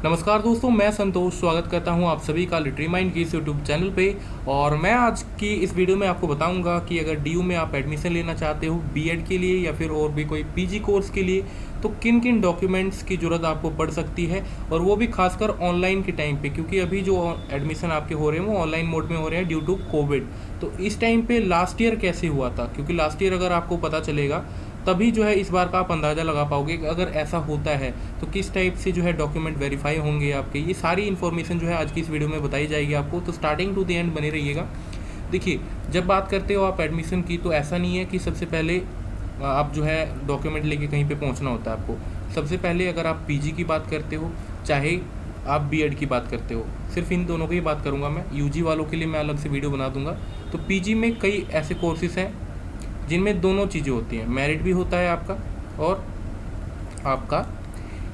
नमस्कार दोस्तों, मैं संतोष स्वागत करता हूं आप सभी का लिटरी माइंड की इस यूट्यूब चैनल पे। और मैं आज की इस वीडियो में आपको बताऊंगा कि अगर डीयू में आप एडमिशन लेना चाहते हो बीएड के लिए या फिर और भी कोई पीजी कोर्स के लिए, तो किन किन डॉक्यूमेंट्स की ज़रूरत आपको पड़ सकती है, और वो भी खासकर ऑनलाइन के टाइम पे, क्योंकि अभी जो एडमिशन आपके हो रहे हैं वो ऑनलाइन मोड में हो रहे हैं ड्यू टू कोविड। तो इस टाइम पे लास्ट ईयर कैसे हुआ था, क्योंकि लास्ट ईयर अगर आपको पता चलेगा तभी जो है इस बार का आप अंदाज़ा लगा पाओगे कि अगर ऐसा होता है तो किस टाइप से जो है डॉक्यूमेंट वेरीफाई होंगे आपके। ये सारी इन्फॉर्मेशन जो है आज की इस वीडियो में बताई जाएगी आपको, तो स्टार्टिंग टू द एंड बने रहिएगा। देखिए, जब बात करते हो आप एडमिशन की, तो ऐसा नहीं है कि सबसे पहले आप जो है डॉक्यूमेंट लेके कहीं पे पहुंचना होता है आपको। सबसे पहले अगर आप पीजी की बात करते हो, चाहे आप बीएड की बात करते हो, सिर्फ इन दोनों की ही बात करूंगा मैं। यूजी वालों के लिए मैं अलग से वीडियो बना दूंगा। तो पीजी में कई ऐसे कोर्सेज हैं जिनमें दोनों चीज़ें होती हैं, मेरिट भी होता है आपका और आपका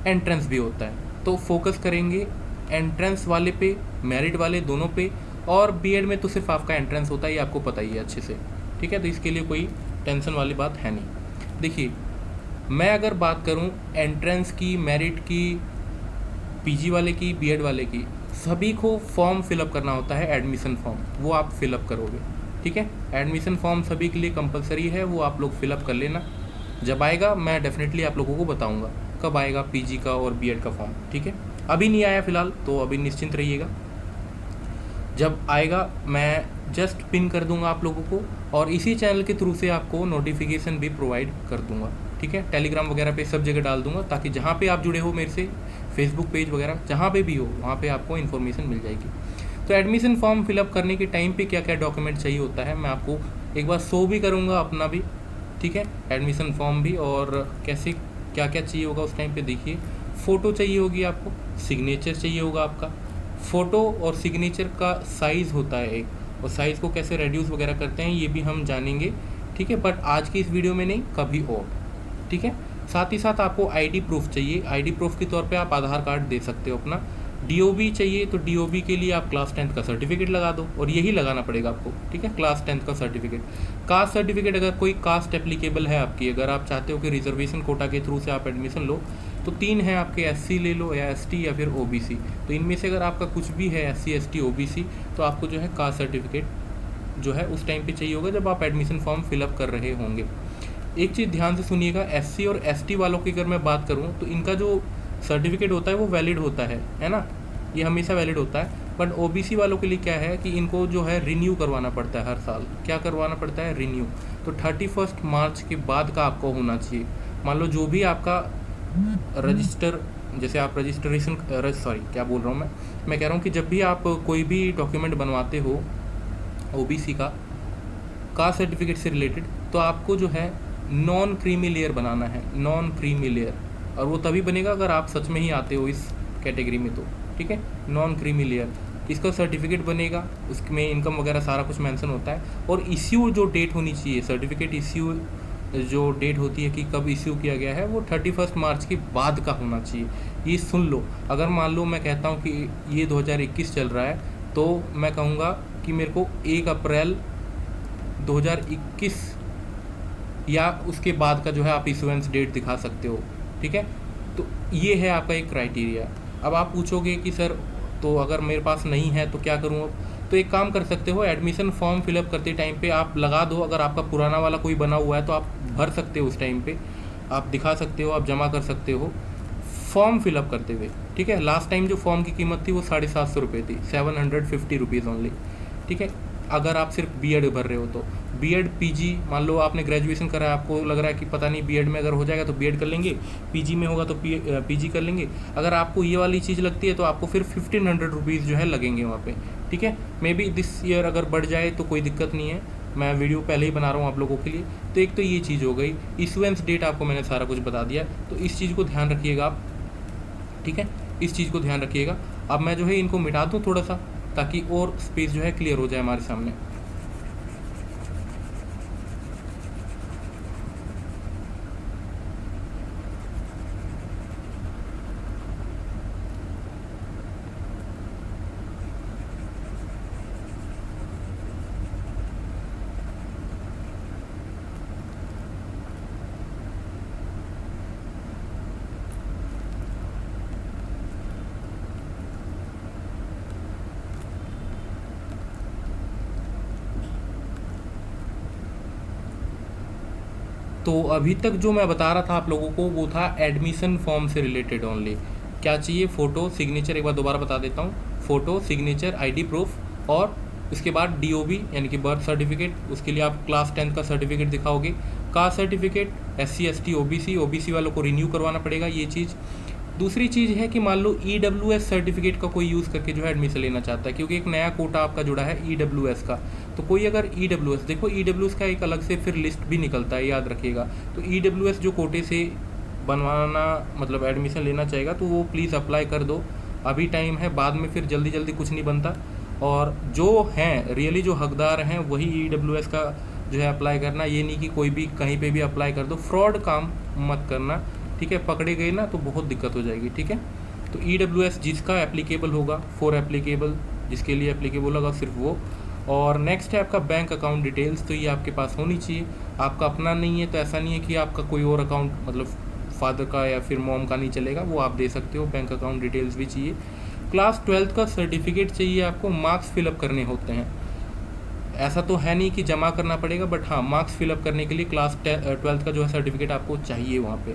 एंट्रेंस भी होता है। तो फोकस करेंगे एंट्रेंस वाले पे, मेरिट वाले दोनों पे। और बीएड में तो सिर्फ आपका एंट्रेंस होता है, ये आपको पता ही है अच्छे से, ठीक है। तो इसके लिए कोई टेंशन वाली बात है नहीं। देखिए, मैं अगर बात करूं एंट्रेंस की, मेरिट की, पीजी वाले की, बीएड वाले की, सभी को फॉर्म फिलअप करना होता है, एडमिशन फॉर्म, वो आप फिलअप करोगे, ठीक है। एडमिशन फॉर्म सभी के लिए कंपलसरी है, वो आप लोग फिलअप कर लेना। जब आएगा मैं डेफिनेटली आप लोगों को बताऊंगा कब आएगा पीजी का और बीएड का फॉर्म, ठीक है। अभी नहीं आया फिलहाल, तो अभी निश्चिंत रहिएगा। जब आएगा मैं जस्ट पिन कर दूंगा आप लोगों को, और इसी चैनल के थ्रू से आपको नोटिफिकेशन भी प्रोवाइड कर दूंगा, ठीक है। टेलीग्राम वगैरह पे सब जगह डाल दूंगा, ताकि जहाँ पे आप जुड़े हो मेरे से, फेसबुक पेज वगैरह जहाँ पे भी हो, वहाँ पे आपको इन्फॉर्मेशन मिल जाएगी। तो एडमिशन फॉर्म फिलअप करने के टाइम पे क्या क्या डॉक्यूमेंट चाहिए होता है, मैं आपको एक बार शो भी करूँगा अपना भी, ठीक है, एडमिशन फॉर्म भी, और कैसे क्या क्या चाहिए होगा उस टाइम पे। देखिए, फ़ोटो चाहिए होगी आपको, सिग्नेचर चाहिए होगा आपका। फ़ोटो और सिग्नेचर का साइज़ होता है एक, और साइज़ को कैसे रेड्यूस वगैरह करते हैं ये भी हम जानेंगे, ठीक है। बट आज की इस वीडियो में नहीं, कभी और, ठीक है। साथ ही साथ आपको आईडी प्रूफ चाहिए। आईडी प्रूफ के तौर पे आप आधार कार्ड दे सकते हो अपना। डीओबी चाहिए, तो डीओबी के लिए आप क्लास 10th का सर्टिफिकेट लगा दो, और यही लगाना पड़ेगा आपको, ठीक है, क्लास 10th का सर्टिफिकेट। कास्ट सर्टिफिकेट, अगर कोई कास्ट एप्लीकेबल है आपकी, अगर आप चाहते हो कि रिजर्वेशन कोटा के थ्रू से आप एडमिशन लो, तो 3 है आपके, एससी ले लो या एसटी या फिर ओबीसी। तो इनमें से अगर आपका कुछ भी है, एससी एसटी ओबीसी, तो आपको जो है कास्ट सर्टिफिकेट जो है उस टाइम पे चाहिए होगा जब आप एडमिशन फॉर्म फिलअप कर रहे होंगे। एक चीज़ ध्यान से सुनिएगा, एससी और एसटी वालों की अगर मैं बात करूँ, तो इनका जो सर्टिफिकेट होता है वो वैलिड होता है ना, ये हमेशा वैलिड होता है। बट ओबीसी वालों के लिए क्या है कि इनको जो है रिन्यू करवाना पड़ता है हर साल। क्या करवाना पड़ता है? रिन्यू। तो 31 मार्च के बाद का आपको होना चाहिए। मान लो जो भी आपका रजिस्टर, जैसे आप रजिस्ट्रेशन, सॉरी क्या बोल रहा हूँ मैं कह रहा हूँ कि जब भी आप कोई भी डॉक्यूमेंट बनवाते हो ओबीसी का, कास्ट सर्टिफिकेट से रिलेटेड, तो आपको जो है नॉन क्रीमी लेयर बनाना है, नॉन क्रीमी लेयर। और वो तभी बनेगा अगर आप सच में ही आते हो इस कैटेगरी में, तो ठीक है, नॉन क्रीमी लेयर, इसका सर्टिफिकेट बनेगा, उसमें इनकम वगैरह सारा कुछ मेंशन होता है। और इश्यू जो डेट होनी चाहिए, सर्टिफिकेट इश्यू जो डेट होती है कि कब इश्यू किया गया है, वो 31 मार्च के बाद का होना चाहिए। ये सुन लो, अगर मान लो मैं कहता हूँ कि ये 2021 चल रहा है, तो मैं कहूँगा कि मेरे को 1 अप्रैल 2021 या उसके बाद का जो है आप इशुएंस डेट दिखा सकते हो, ठीक है। तो ये है आपका एक क्राइटेरिया। अब आप पूछोगे कि सर, तो अगर मेरे पास नहीं है तो क्या करूँ अब? तो एक काम कर सकते हो, एडमिशन फॉर्म फिलअप करते टाइम पे आप लगा दो, अगर आपका पुराना वाला कोई बना हुआ है तो आप भर सकते हो, उस टाइम पे आप दिखा सकते हो, आप जमा कर सकते हो फॉर्म फिलअप करते हुए, ठीक है। लास्ट टाइम जो फॉर्म की कीमत थी वो 750 रुपये थी, 750 रुपीज़ ओनली, ठीक है। अगर आप सिर्फ बीएड भर रहे हो तो बीएड, पीजी, मान लो आपने ग्रेजुएशन करा है, आपको लग रहा है कि पता नहीं बीएड में अगर हो जाएगा तो बीएड कर लेंगे, पीजी में होगा तो पीजी कर लेंगे। अगर आपको ये वाली चीज़ लगती है तो आपको फिर 1500 रुपीज़ जो है लगेंगे वहाँ पे, ठीक है। मे बी दिस ईयर अगर बढ़ जाए तो कोई दिक्कत नहीं है, मैं वीडियो पहले ही बना रहा हूँ आप लोगों के लिए। तो एक तो ये चीज़ हो गई, इशुएंस डेट आपको मैंने सारा कुछ बता दिया, तो इस चीज़ को ध्यान रखिएगा आप, ठीक है, इस चीज़ को ध्यान रखिएगा। अब मैं जो है इनको मिटा दूँ थोड़ा सा, ताकि और स्पेस जो है क्लियर हो जाए हमारे सामने। तो अभी तक जो मैं बता रहा था आप लोगों को वो था एडमिशन फॉर्म से रिलेटेड ओनली। क्या चाहिए? फ़ोटो, सिग्नेचर, एक बार दोबारा बता देता हूँ, फ़ोटो, सिग्नेचर, आईडी प्रूफ, और उसके बाद डीओबी यानी कि बर्थ सर्टिफिकेट, उसके लिए आप क्लास 10 का सर्टिफिकेट दिखाओगे, caste certificate, SC ST OBC वालों को रिन्यू करवाना पड़ेगा ये चीज़। दूसरी चीज़ है कि मान लो ईडब्ल्यूएस सर्टिफिकेट का कोई यूज़ करके जो है एडमिशन लेना चाहता है, क्योंकि एक नया कोटा आपका जुड़ा है ईडब्ल्यूएस का। तो कोई अगर ईडब्ल्यूएस, देखो ईडब्ल्यूएस का एक अलग से फिर लिस्ट भी निकलता है, याद रखिएगा। तो ईडब्ल्यूएस जो कोटे से बनवाना मतलब एडमिशन लेना चाहेगा तो वो प्लीज़ अप्लाई कर दो, अभी टाइम है, बाद में फिर जल्दी जल्दी कुछ नहीं बनता। और जो हैं रियली जो हकदार हैं वही ईडब्ल्यूएस का जो है अप्लाई करना, ये नहीं कि कोई भी कहीं पे भी अप्लाई कर दो, फ्रॉड काम मत करना, ठीक है? पकड़े गए ना तो बहुत दिक्कत हो जाएगी, ठीक है? तो ईडब्ल्यूएस जिसका एप्लीकेबल होगा, फॉर एप्लीकेबल जिसके लिए एप्लीकेबल होगा सिर्फ वो। और नेक्स्ट है आपका बैंक अकाउंट डिटेल्स, तो ये आपके पास होनी चाहिए। आपका अपना नहीं है तो ऐसा नहीं है कि आपका कोई और अकाउंट मतलब फादर का या फिर मॉम का नहीं चलेगा, वो आप दे सकते हो। बैंक अकाउंट डिटेल्स भी चाहिए। क्लास 12 का सर्टिफिकेट चाहिए आपको, मार्क्स फिलअप करने होते हैं। ऐसा तो है नहीं कि जमा करना पड़ेगा, बट हाँ मार्क्स फिलअप करने के लिए क्लास 12 का जो है सर्टिफिकेट आपको चाहिए वहाँ पे,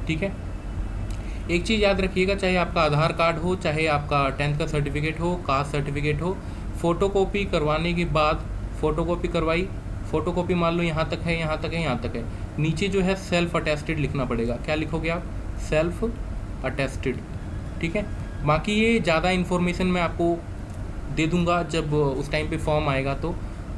ठीक है? एक चीज़ याद रखिएगा, चाहे आपका आधार कार्ड हो, चाहे आपका 10th का सर्टिफिकेट हो, कास्ट सर्टिफिकेट हो, फ़ोटोकॉपी करवाने के बाद, फ़ोटोकॉपी करवाई, फ़ोटोकॉपी मान लो यहाँ तक है, यहाँ तक है, यहाँ तक है, नीचे जो है सेल्फ अटेस्टेड लिखना पड़ेगा। क्या लिखोगे आप? सेल्फ अटेस्टेड, ठीक है? बाकी ये ज़्यादा इन्फॉर्मेशन मैं आपको दे दूंगा जब उस टाइम पे फॉर्म आएगा। तो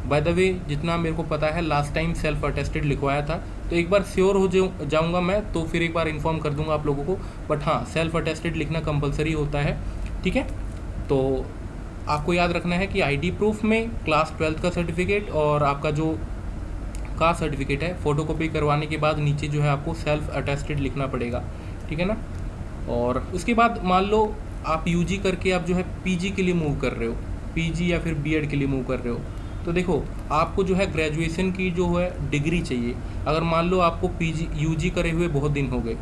बाय द वे जितना मेरे को पता है लास्ट टाइम सेल्फ अटेस्टेड लिखवाया था, तो एक बार श्योर हो जाऊंगा मैं तो फिर एक बार इन्फॉर्म कर दूंगा आप लोगों को। बट हाँ सेल्फ अटेस्टेड लिखना कंपलसरी होता है, ठीक है? तो आपको याद रखना है कि आईडी प्रूफ में क्लास 12 का सर्टिफिकेट और आपका जो कास्ट सर्टिफिकेट है, फ़ोटोकॉपी करवाने के बाद नीचे जो है आपको सेल्फ अटेस्टेड लिखना पड़ेगा, ठीक है ना? और उसके बाद मान लो आप यूजी करके आप जो है पीजी के लिए मूव कर रहे हो, पीजी या फिर बीएड के लिए मूव कर रहे हो, तो देखो आपको जो है ग्रेजुएशन की जो है डिग्री चाहिए। अगर मान लो आपको पीजी यूजी करे हुए बहुत दिन हो गए,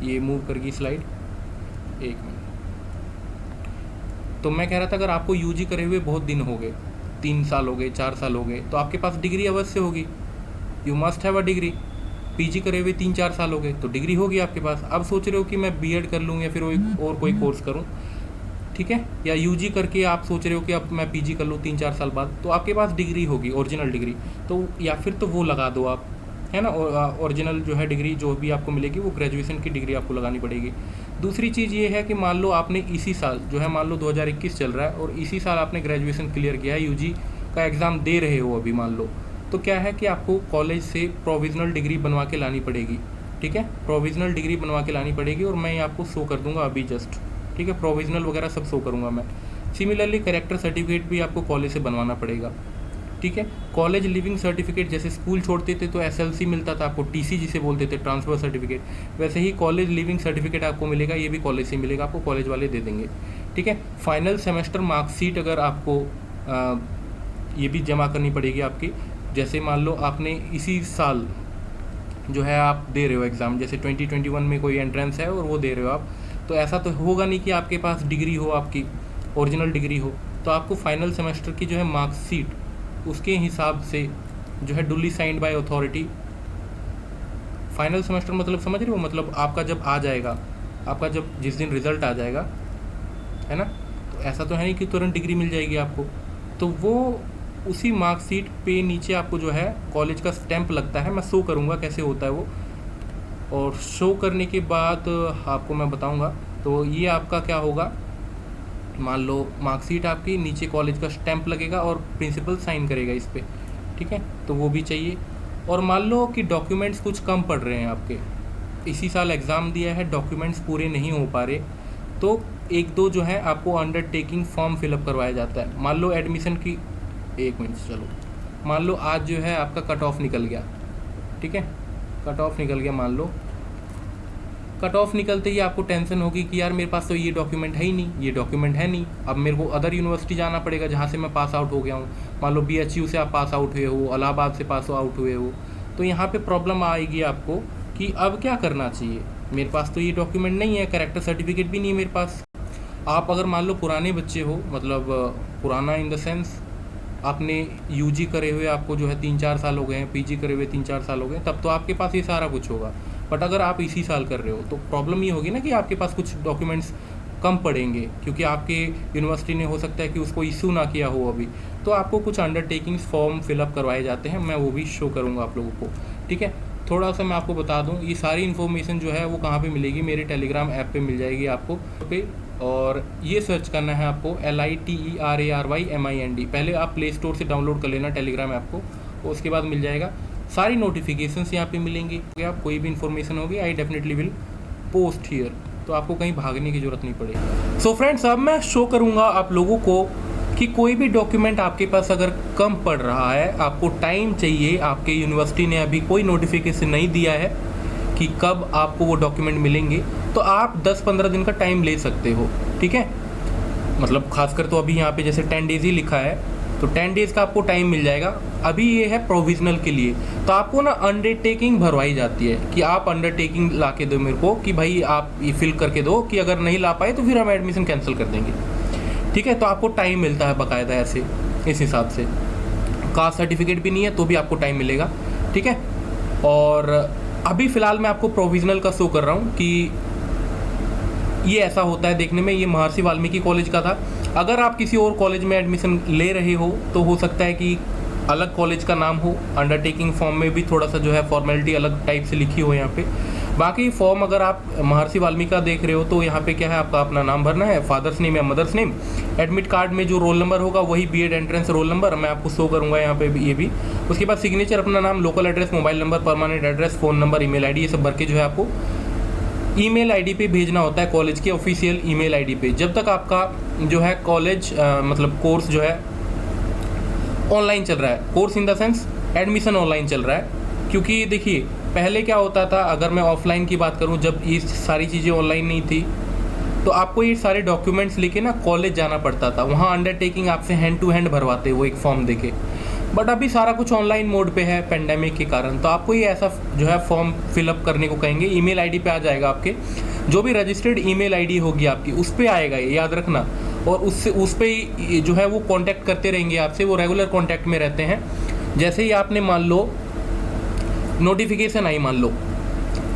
ये मूव कर गई स्लाइड, एक मिनट। तो मैं कह रहा था अगर आपको यूजी करे हुए बहुत दिन हो गए, 3 साल हो गए, 4 साल हो गए, तो आपके पास डिग्री अवश्य होगी, you must have a degree. PG करे हुए 3-4 साल हो गए तो डिग्री होगी आपके पास। अब सोच रहे हो कि मैं बीएड कर लूँ या फिर और कोई कोर्स करूँ, ठीक है? या यूजी करके आप सोच रहे हो कि अब मैं पीजी कर लूँ 3-4 साल बाद, तो आपके पास डिग्री होगी, ओरिजिनल डिग्री, तो या फिर तो वो लगा दो आप, है ना? ओरिजिनल जो है डिग्री जो भी आपको मिलेगी वो ग्रेजुएशन की डिग्री आपको लगानी पड़ेगी। दूसरी चीज़ ये है कि मान लो आपने इसी साल जो है, मान लो 2021 चल रहा है और इसी साल आपने ग्रेजुएशन क्लियर किया है, यूजी का एग्ज़ाम दे रहे हो अभी मान लो, तो क्या है कि आपको कॉलेज से प्रोविज़नल डिग्री बनवा के लानी पड़ेगी, ठीक है? प्रोविज़नल डिग्री बनवा के लानी पड़ेगी और मैं आपको शो कर दूंगा अभी जस्ट, ठीक है? प्रोविज़नल वगैरह सब शो करूंगा मैं। सिमिलरली कैरेक्टर सर्टिफिकेट भी आपको कॉलेज से बनवाना पड़ेगा, ठीक है? कॉलेज लिविंग सर्टिफिकेट, जैसे स्कूल छोड़ते थे तो एसएलसी मिलता था आपको, टीसी जिसे बोलते थे, ट्रांसफ़र सर्टिफिकेट, वैसे ही कॉलेज लिविंग सर्टिफिकेट आपको मिलेगा, ये भी कॉलेज से मिलेगा, आपको कॉलेज वाले दे देंगे, ठीक है? फाइनल सेमेस्टर मार्कशीट अगर आपको ये भी जमा करनी पड़ेगी आपकी। जैसे मान लो आपने इसी साल जो है आप दे रहे हो एग्ज़ाम, जैसे 2021 में कोई एंट्रेंस है और वो दे रहे हो आप, तो ऐसा तो होगा नहीं कि आपके पास डिग्री हो, आपकी ओरिजिनल डिग्री हो, तो आपको फाइनल सेमेस्टर की जो है मार्कशीट उसके हिसाब से जो है duly signed by authority, final semester मतलब समझ रहे हो, मतलब आपका जब आ जाएगा, आपका जब जिस दिन रिज़ल्ट आ जाएगा, है ना? तो ऐसा तो है नहीं कि तुरंत डिग्री मिल जाएगी आपको, तो वो उसी मार्कशीट पे नीचे आपको जो है कॉलेज का स्टैंप लगता है, मैं शो करूँगा कैसे होता है वो, और शो करने के बाद आपको मैं बताऊँगा। तो ये आपका क्या होगा, मान लो मार्कशीट आपकी, नीचे कॉलेज का स्टैंप लगेगा और प्रिंसिपल साइन करेगा इस पर, ठीक है? तो वो भी चाहिए। और मान लो कि डॉक्यूमेंट्स कुछ कम पड़ रहे हैं आपके, इसी साल एग्ज़ाम दिया है, डॉक्यूमेंट्स पूरे नहीं हो पा रहे, तो 1-2 जो है आपको अंडरटेकिंग फॉर्म फिलअप करवाया जाता है। मान लो एडमिशन की, एक मिनट चलो, मान लो आज जो है आपका कट ऑफ निकल गया, ठीक है? कट ऑफ निकल गया, मान लो कट ऑफ निकलते ही आपको टेंशन होगी कि यार मेरे पास तो ये डॉक्यूमेंट है ही नहीं, ये डॉक्यूमेंट है नहीं, अब मेरे को अदर यूनिवर्सिटी जाना पड़ेगा जहाँ से मैं पास आउट हो गया हूँ। मान लो बीएचयू से आप पास आउट हुए हो, इलाहाबाद से पास आउट हुए हो, तो यहाँ पे प्रॉब्लम आएगी आपको कि अब क्या करना चाहिए, मेरे पास तो ये डॉक्यूमेंट नहीं है, कैरेक्टर सर्टिफिकेट भी नहीं है मेरे पास। आप अगर मान लो पुराने बच्चे हो, मतलब पुराना इन द सेंस आपने यूजी करे हुए आपको जो है 3-4 साल हो गए हैं, पीजी करे हुए 3-4 साल हो गए, तब तो आपके पास ये सारा कुछ होगा। बट अगर आप इसी साल कर रहे हो तो प्रॉब्लम ये होगी ना कि आपके पास कुछ डॉक्यूमेंट्स कम पड़ेंगे, क्योंकि आपके यूनिवर्सिटी ने हो सकता है कि उसको इशू ना किया हो अभी, तो आपको कुछ अंडरटेकिंग्स फॉर्म फिलअप करवाए जाते हैं, मैं वो भी शो करूँगा आप लोगों को, ठीक है। थोड़ा सा मैं आपको बता दूं, ये सारी इन्फॉर्मेशन जो है वो कहाँ पे मिलेगी, मेरे टेलीग्राम ऐप पे मिल जाएगी आपको पे। और ये सर्च करना है आपको LITERARYMIND, पहले आप प्ले स्टोर से डाउनलोड कर लेना टेलीग्राम ऐप को, उसके बाद मिल जाएगा। सारी नोटिफिकेशंस यहाँ पे मिलेंगी, आप कोई भी इन्फॉर्मेशन होगी I definitely will post here, तो आपको कहीं भागने की ज़रूरत नहीं पड़ेगी। सो फ्रेंड्स, अब मैं शो करूँगा आप लोगों को कि कोई भी डॉक्यूमेंट आपके पास अगर कम पड़ रहा है, आपको टाइम चाहिए, आपके यूनिवर्सिटी ने अभी कोई नोटिफिकेशन नहीं दिया है कि कब आपको वो डॉक्यूमेंट मिलेंगे, तो आप 10-15 दिन का टाइम ले सकते हो, ठीक है। मतलब खासकर तो अभी यहाँ पे जैसे 10 डेज़ ही लिखा है, तो 10 डेज़ का आपको टाइम मिल जाएगा। अभी ये है प्रोविजनल के लिए, तो आपको ना अंडरटेकिंग भरवाई जाती है कि आप अंडरटेकिंग ला के दो मेरे को, कि भाई आप ये फिल करके दो कि अगर नहीं ला पाए तो फिर हम एडमिशन कैंसिल कर देंगे, ठीक है। तो आपको टाइम मिलता है बाकायदा ऐसे, इस हिसाब से। कास्ट सर्टिफिकेट भी नहीं है तो भी आपको टाइम मिलेगा, ठीक है। और अभी फ़िलहाल मैं आपको प्रोविजनल का शो कर रहा हूँ कि ये ऐसा होता है देखने में। ये महर्षि वाल्मीकि कॉलेज का था। अगर आप किसी और कॉलेज में एडमिशन ले रहे हो तो हो सकता है कि अलग कॉलेज का नाम हो, अंडरटेकिंग फॉर्म में भी थोड़ा सा जो है फॉर्मेलिटी अलग टाइप से लिखी हो यहाँ पे। बाकी फॉर्म अगर आप महर्षि वाल्मीकि का देख रहे हो तो यहाँ पे क्या है, आपका अपना नाम भरना है, फादर्स नेम या मदर्स नेम, एडमिट कार्ड में जो रोल नंबर होगा वही बीएड एंट्रेंस रोल नंबर मैं आपको शो करूँगा यहाँ पे ये भी। उसके बाद सिग्नेचर, अपना नाम, local address, mobile number, permanent address, phone number, email ID, ये सब भर के जो है आपको ईमेल आईडी पे भेजना होता है, कॉलेज के ऑफिशियल ईमेल आईडी पे। जब तक आपका जो है कॉलेज मतलब कोर्स जो है ऑनलाइन चल रहा है, course in the sense admission online चल रहा है। क्योंकि देखिए पहले क्या होता था, अगर मैं ऑफलाइन की बात करूं, जब ये सारी चीज़ें ऑनलाइन नहीं थी तो आपको ये सारे डॉक्यूमेंट्स लेके ना कॉलेज जाना पड़ता था, वहाँ अंडरटेकिंग आपसे हैंड टू हैंड भरवाते वो एक फॉर्म देके। बट अभी सारा कुछ ऑनलाइन मोड पे है पेंडेमिक के कारण, तो आपको ये ऐसा जो है फॉर्म फिलअप करने को कहेंगे, ईमेल आईडी पे आ जाएगा आपके, जो भी रजिस्टर्ड ईमेल आईडी होगी आपकी उस पर आएगा, ये याद रखना। और उससे उस पर जो है वो कांटेक्ट करते रहेंगे आपसे, वो रेगुलर कांटेक्ट में रहते हैं। जैसे ही आपने मान लो नोटिफिकेशन आई, मान लो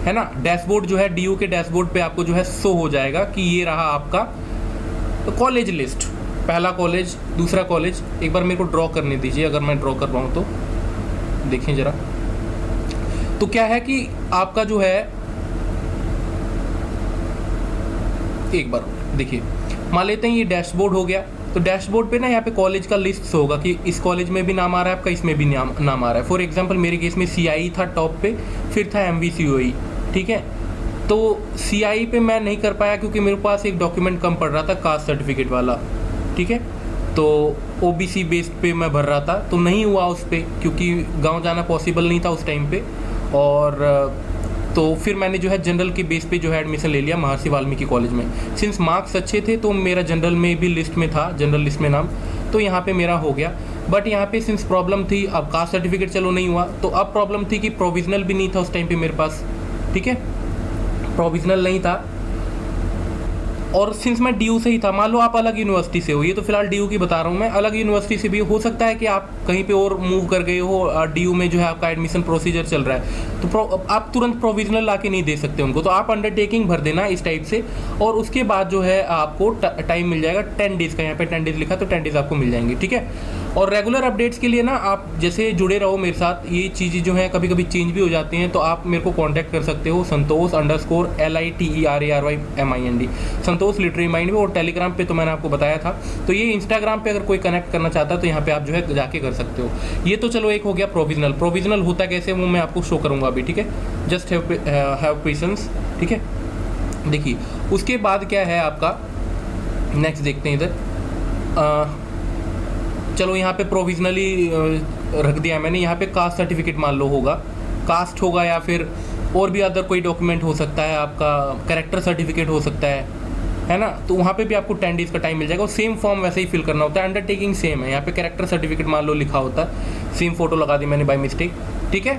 है ना, डैशबोर्ड जो है डीयू के डैशबोर्ड पे आपको जो है शो हो जाएगा कि ये रहा आपका कॉलेज लिस्ट, पहला कॉलेज, दूसरा कॉलेज। एक बार मेरे को ड्रॉ करने दीजिए, अगर मैं ड्रॉ कर पाऊँ तो देखिए ज़रा। तो क्या है कि आपका जो है, एक बार देखिए, मान लेते हैं ये डैशबोर्ड हो गया, तो डैशबोर्ड पे ना यहाँ पे कॉलेज का लिस्ट होगा कि इस कॉलेज में भी नाम आ रहा है आपका, इसमें भी नाम आ रहा है। फॉर एग्जांपल मेरे केस में CIE था टॉप पे, फिर था MVCOE, ठीक है। तो CIE पे मैं नहीं कर पाया क्योंकि मेरे पास एक डॉक्यूमेंट कम पड़ रहा था, कास्ट सर्टिफिकेट वाला, ठीक है। तो OBC बेस्ड पे मैं भर रहा था, तो नहीं हुआ उस पर, क्योंकि गाँव जाना पॉसिबल नहीं था उस टाइम पे। और तो फिर मैंने जो है जनरल के बेस पे जो है एडमिशन ले लिया महर्षि वाल्मीकि कॉलेज में। सिंस मार्क्स अच्छे थे तो मेरा जनरल में भी लिस्ट में था, जनरल लिस्ट में नाम, तो यहाँ पे मेरा हो गया। बट यहाँ पे सिंस प्रॉब्लम थी, अब कास्ट सर्टिफिकेट चलो नहीं हुआ, तो अब प्रॉब्लम थी कि प्रोविजनल भी नहीं था उस टाइम पे मेरे पास, ठीक है, प्रोविजनल नहीं था। और सिंस मैं DU से ही था, मान लो आप अलग यूनिवर्सिटी से हो, ये तो फिलहाल DU की बता रहा हूँ मैं, अलग यूनिवर्सिटी से भी हो सकता है कि आप कहीं पे और मूव कर गए हो, DU में जो है आपका एडमिशन प्रोसीजर चल रहा है, तो आप तुरंत प्रोविजनल ला के नहीं दे सकते उनको, तो आप अंडरटेकिंग भर देना इस टाइप से। और उसके बाद जो है आपको टाइम मिल जाएगा 10 डेज़ का, यहाँ पे 10 डेज़ लिखा तो 10 डेज़ आपको मिल जाएंगे, ठीक है। और रेगुलर अपडेट्स के लिए ना आप जैसे जुड़े रहो मेरे साथ, ये चीज़ें जो है कभी कभी चेंज भी हो जाती हैं, तो आप मेरे को कॉन्टैक्ट कर सकते हो, संतोष_LITERARYMIND, संतोष लिटरेरी माइंड में। और टेलीग्राम पे तो मैंने आपको बताया था, तो ये इंस्टाग्राम पे अगर कोई कनेक्ट करना चाहता है तो यहाँ पे आप जो है जाके कर सकते हो। ये तो चलो एक हो गया प्रोविजनल। प्रोविजनल होता कैसे वो मैं आपको शो करूँगा अभी, ठीक है, जस्ट हैव पेशेंस, ठीक है। देखिए उसके बाद क्या है आपका, नेक्स्ट देखते हैं इधर। चलो यहाँ पे प्रोविजनली रख दिया मैंने, यहाँ पे कास्ट सर्टिफिकेट मान लो होगा, कास्ट होगा, या फिर और भी अदर कोई डॉक्यूमेंट हो सकता है, आपका कैरेक्टर सर्टिफिकेट हो सकता है ना। तो वहाँ पे भी आपको 10 डेज़ का टाइम मिल जाएगा, और सेम फॉर्म वैसे ही फिल करना होता है, अंडरटेकिंग सेम है। यहाँ पे कैरेक्टर सर्टिफिकेट मान लो लिखा होता है, सेम फोटो लगा दी मैंने बाय मिस्टेक, ठीक है।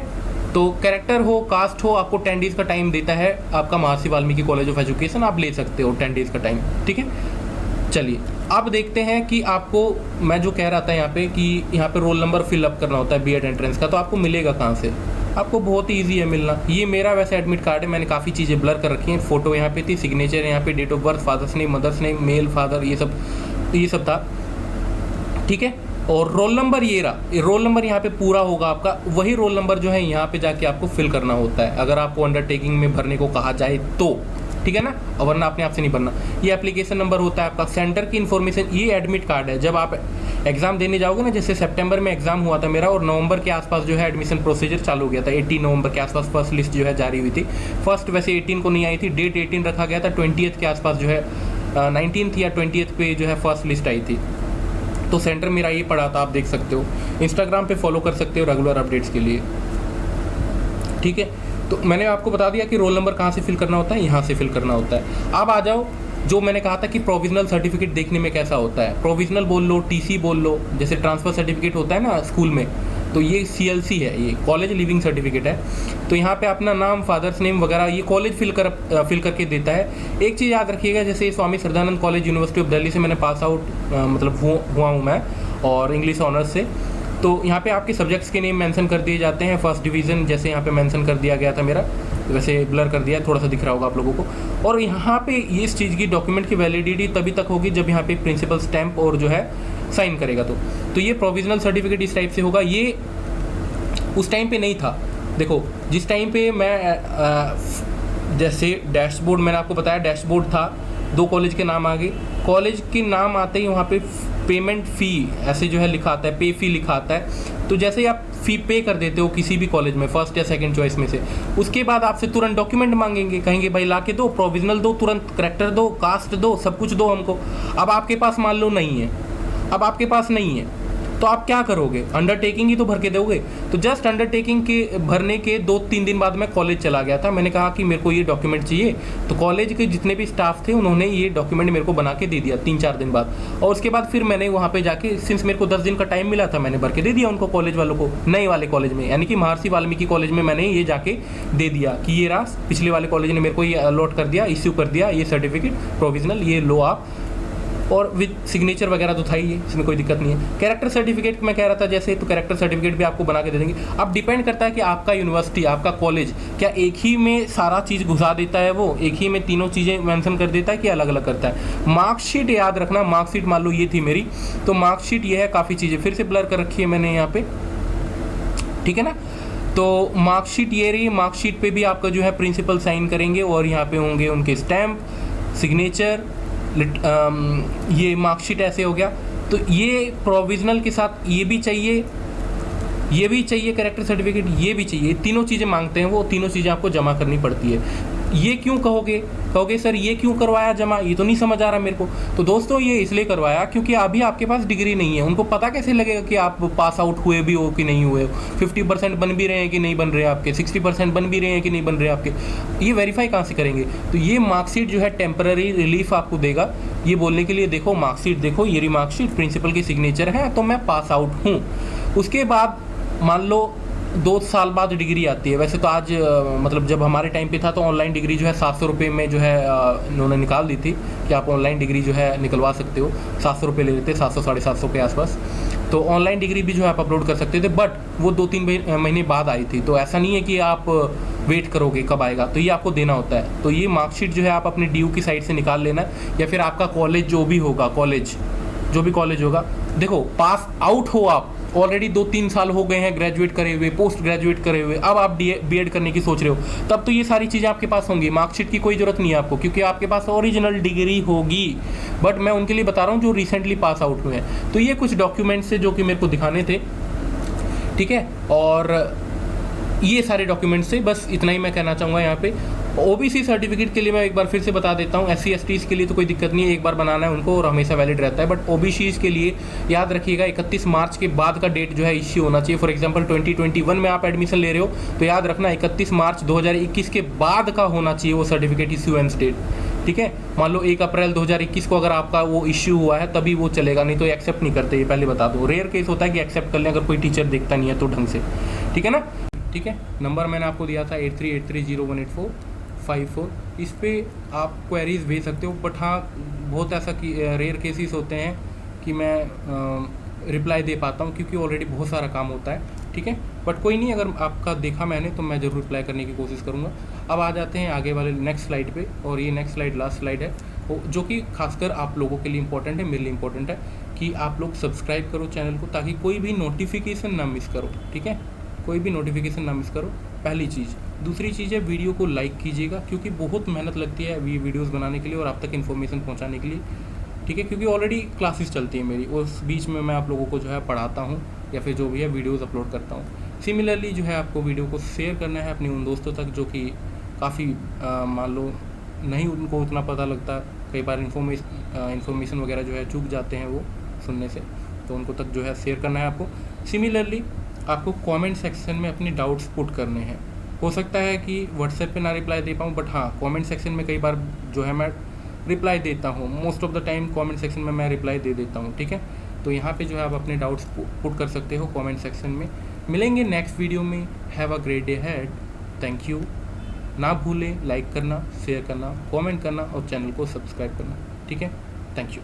तो कैरेक्टर हो, कास्ट हो, आपको 10 डेज़ का टाइम देता है आपका महर्षि वाल्मीकि कॉलेज ऑफ एजुकेशन, आप ले सकते हो 10 डेज़ का टाइम, ठीक है। चलिए अब देखते हैं कि आपको, मैं जो कह रहा था यहाँ पे कि यहाँ पे रोल नंबर फिलअप करना होता है बीएड एंट्रेंस का, तो आपको मिलेगा कहाँ से? आपको बहुत ही ईजी है मिलना। ये मेरा वैसे एडमिट कार्ड है, मैंने काफ़ी चीज़ें ब्लर कर रखी हैं, फ़ोटो यहाँ पे थी, सिग्नेचर यहाँ पे, date of birth, father's name, mother's name, male, father, ये सब था, ठीक है। और रोल नंबर ये रहा, ये रोल नंबर यहाँ पे पूरा होगा आपका, वही रोल नंबर जो है यहाँ पे जाके आपको फिल करना होता है अगर आपको अंडरटेकिंग में भरने को कहा जाए तो, ठीक है ना, और वरना अपने आप से नहीं भरना। ये एप्लीकेशन नंबर होता है आपका, सेंटर की इन्फॉर्मेशन, ये एडमिट कार्ड है। जब आप एग्जाम देने जाओगे ना, जैसे सितंबर में एग्जाम हुआ था मेरा और नवंबर के आसपास जो है एडमिशन प्रोसीजर चालू हो गया था, 18 नवंबर के आसपास फर्स्ट लिस्ट जो है जारी हुई थी। फर्स्ट वैसे 18 को नहीं आई थी, डेट 18 रखा गया था, 20th के आसपास जो है 19th या 20th पे जो है फर्स्ट लिस्ट आई थी। तो सेंटर मेरा ये पड़ा था, आप देख सकते हो, इंस्टाग्राम पे फॉलो कर सकते हो रेगुलर अपडेट्स के लिए, ठीक है। तो मैंने आपको बता दिया कि रोल नंबर कहाँ से फिल करना होता है, यहाँ से फिल करना होता है। अब आ जाओ, जो मैंने कहा था कि प्रोविजनल सर्टिफिकेट देखने में कैसा होता है, प्रोविजनल बोल लो, टीसी बोल लो, जैसे ट्रांसफ़र सर्टिफिकेट होता है ना स्कूल में, तो ये CLC है, ये कॉलेज लिविंग सर्टिफिकेट है। तो यहाँ पे अपना नाम, फादर्स नेम वगैरह ये कॉलेज फिल करके देता है। एक चीज़ याद रखिएगा, जैसे Swami Shraddhanand college university of Delhi से मैंने पास आउट मतलब हुआ हूँ मैं, और इंग्लिश ऑनर्स से। तो यहाँ पे आपके सब्जेक्ट्स के नेम मेंशन कर दिए जाते हैं, फर्स्ट डिवीज़न जैसे यहाँ पे मेंशन कर दिया गया था मेरा, वैसे ब्लर कर दिया, थोड़ा सा दिख रहा होगा आप लोगों को। और यहाँ पे ये इस चीज़ की डॉक्यूमेंट की वैलिडिटी तभी तक होगी जब यहाँ पे प्रिंसिपल स्टैंप और जो है साइन करेगा। तो ये प्रोविजनल सर्टिफिकेट इस टाइप से होगा। ये उस टाइम पे नहीं था, देखो जिस टाइम पे मैं जैसे डैशबोर्ड, मैंने आपको बताया डैशबोर्ड था, 2 कॉलेज के नाम आ गए, कॉलेज के नाम आते ही वहाँ पे पेमेंट फ़ी ऐसे जो है लिखा आता है, पे फी लिखा आता है। तो जैसे ही आप फ़ी पे कर देते हो किसी भी कॉलेज में, फर्स्ट या सेकंड चॉइस में से, उसके बाद आपसे तुरंत डॉक्यूमेंट मांगेंगे, कहेंगे भाई ला के दो, प्रोविजनल दो, तुरंत करेक्टर दो, कास्ट दो, सब कुछ दो हमको। अब आपके पास मान लो नहीं है, अब आपके पास नहीं है तो आप क्या करोगे? अंडरटेकिंग ही तो भर के दोगे। तो जस्ट अंडरटेकिंग के भरने के 2-3 दिन बाद मैं कॉलेज चला गया था, मैंने कहा कि मेरे को ये डॉक्यूमेंट चाहिए। तो कॉलेज के जितने भी स्टाफ थे उन्होंने ये डॉक्यूमेंट मेरे को बना के दे दिया 3-4 दिन बाद, और उसके बाद फिर मैंने वहाँ पे जाके, सिंस मेरे को 10 दिन का टाइम मिला था, मैंने भर के दे दिया उनको, कॉलेज वालों को, नए वाले कॉलेज में, यानी कि महर्षि वाल्मीकि कॉलेज में मैंने ये जाके दे दिया कि ये रहा, पिछले वाले कॉलेज ने मेरे को ये अलॉट कर दिया, इश्यू कर दिया ये सर्टिफिकेट प्रोविजनल, ये लो आप, और विद सिग्नेचर वगैरह तो था ही है, इसमें कोई दिक्कत नहीं है। कैरेक्टर सर्टिफिकेट मैं कह रहा था जैसे, तो कैरेक्टर सर्टिफिकेट भी आपको बना के दे देंगे। अब डिपेंड करता है कि आपका यूनिवर्सिटी, आपका कॉलेज क्या एक ही में सारा चीज़ घुसा देता है, वो एक ही में तीनों चीज़ें मेंशन कर देता है कि अलग अलग करता है। मार्कशीट याद रखना, मार्कशीट मान लो ये थी मेरी, तो मार्कशीट ये है, काफ़ी चीज़ें फिर से ब्लर कर रखी है मैंने यहाँ पे, ठीक है ना। तो मार्कशीट ये रही, मार्कशीट पे भी आपका जो है प्रिंसिपल साइन करेंगे और यहाँ पे होंगे उनके स्टैम्प, सिग्नेचर, ये मार्कशीट ऐसे हो गया। तो ये प्रोविजनल के साथ ये भी चाहिए, ये भी चाहिए कैरेक्टर सर्टिफिकेट, ये भी चाहिए, तीनों चीज़ें मांगते हैं, वो तीनों चीज़ें आपको जमा करनी पड़ती है। ये क्यों कहोगे सर ये क्यों करवाया जमा, ये तो नहीं समझ आ रहा मेरे को। तो दोस्तों ये इसलिए करवाया क्योंकि अभी आपके पास डिग्री नहीं है, उनको पता कैसे लगेगा कि आप पास आउट हुए भी हो कि नहीं हुए हो, 50% बन भी रहे हैं कि नहीं बन रहे आपके, 60% बन भी रहे हैं कि नहीं बन रहे आपके, ये वेरीफाई कहाँ से करेंगे। तो ये मार्कशीट जो है टेम्पररी रिलीफ आपको देगा, ये बोलने के लिए देखो मार्कशीट देखो, ये रही मार्कशीट, प्रिंसिपल की सिग्नेचर है तो मैं पास आउट हूँ। उसके बाद मान लो 2 साल बाद डिग्री आती है। वैसे तो आज मतलब जब हमारे टाइम पे था तो ऑनलाइन डिग्री जो है 700 रुपये में जो है इन्होंने निकाल दी थी कि आप ऑनलाइन डिग्री जो है निकलवा सकते हो, 700 रुपये ले लेते, 700-750 के आसपास। तो ऑनलाइन डिग्री भी जो है आप अपलोड कर सकते थे, बट वो 2-3 महीने बाद आई थी। तो ऐसा नहीं है कि आप वेट करोगे कब आएगा, तो ये आपको देना होता है। तो ये मार्कशीट जो है आप अपने DU की साइट से निकाल लेना, या फिर आपका कॉलेज जो भी होगा, जो भी कॉलेज होगा, देखो पास आउट हो आप, ऑलरेडी 2-3 साल हो गए हैं ग्रेजुएट करे हुए, पोस्ट ग्रेजुएट करे हुए, अब आप BEd करने की सोच रहे हो, तब तो ये सारी चीज़ें आपके पास होंगी, मार्कशीट की कोई ज़रूरत नहीं है आपको, क्योंकि आपके पास ओरिजिनल डिग्री होगी। बट मैं उनके लिए बता रहा हूँ जो रिसेंटली पास आउट हुए हैं। तो ये कुछ डॉक्यूमेंट्स है जो कि मेरे को दिखाने थे, ठीक है, और ये सारे डॉक्यूमेंट्स से बस इतना ही मैं कहना चाहूँगा यहाँ पे। OBC सर्टिफिकेट के लिए मैं एक बार फिर से बता देता हूँ, SC/STs के लिए तो कोई दिक्कत नहीं है, एक बार बनाना है उनको और हमेशा वैलिड रहता है। बट OBCs के लिए याद रखिएगा 31 मार्च के बाद का डेट जो है इश्यू होना चाहिए। फॉर एग्जांपल 2021 में आप एडमिशन ले रहे हो तो याद रखना 31 मार्च 2021 के बाद का होना चाहिए वो सर्टिफिकेट इश्यू एंड डेट, ठीक है। मान लो 1 अप्रैल 2021 को अगर आपका वो इश्यू हुआ है तभी वो चलेगा, नहीं तो एक्सेप्ट नहीं करते, ये पहले बता दो। रेयर केस होता है कि एक्सेप्ट कर लें अगर कोई टीचर देखता नहीं है तो ढंग से, ठीक है ना। ठीक है, नंबर मैंने आपको दिया था 8383018454, इस पर आप क्वेरीज भेज सकते हो। बट हाँ बहुत ऐसा कि रेयर केसेस होते हैं कि मैं रिप्लाई दे पाता हूँ, क्योंकि ऑलरेडी बहुत सारा काम होता है, ठीक है। बट कोई नहीं, अगर आपका देखा मैंने तो मैं ज़रूर रिप्लाई करने की कोशिश करूँगा। अब आ जाते हैं आगे वाले नेक्स्ट स्लाइड पे, और ये नेक्स्ट स्लाइड लास्ट स्लाइड है, जो कि खासकर आप लोगों के लिए इंपॉर्टेंट है, मेरे लिए इंपॉर्टेंट है कि आप लोग सब्सक्राइब करो चैनल को, ताकि कोई भी नोटिफिकेशन ना मिस करो, ठीक है, कोई भी नोटिफिकेशन ना मिस करो, पहली चीज़। दूसरी चीज़ है, वीडियो को लाइक कीजिएगा, क्योंकि बहुत मेहनत लगती है ये वीडियोज़ बनाने के लिए और आप तक इन्फॉर्मेशन पहुँचाने के लिए, ठीक है, क्योंकि ऑलरेडी क्लासेस चलती है मेरी, उस बीच में मैं आप लोगों को जो है पढ़ाता हूँ या फिर जो भी है वीडियोस अपलोड करता हूँ। सिमिलरली जो है आपको वीडियो को शेयर करना है अपने उन दोस्तों तक जो कि काफ़ी मान लो नहीं उनको उतना पता लगता, कई बार इन्फॉर्मेशन वगैरह जो है चूक जाते हैं वो सुनने से, तो उनको तक जो है शेयर करना है आपको। सिमिलरली आपको कमेंट सेक्शन में अपने डाउट्स पुट करने हैं। हो सकता है कि व्हाट्सएप पे ना रिप्लाई दे पाऊँ, बट हाँ कमेंट सेक्शन में कई बार जो है मैं रिप्लाई देता हूँ, most of the time comment section में मैं रिप्लाई दे देता हूँ, ठीक है। तो यहाँ पे जो है आप अपने डाउट्स पुट कर सकते हो कमेंट सेक्शन में। मिलेंगे नेक्स्ट वीडियो में। Have a great day had. Thank you. ना भूलें लाइक करना, शेयर करना, कमेंट करना और चैनल को सब्सक्राइब करना, ठीक है। Thank you.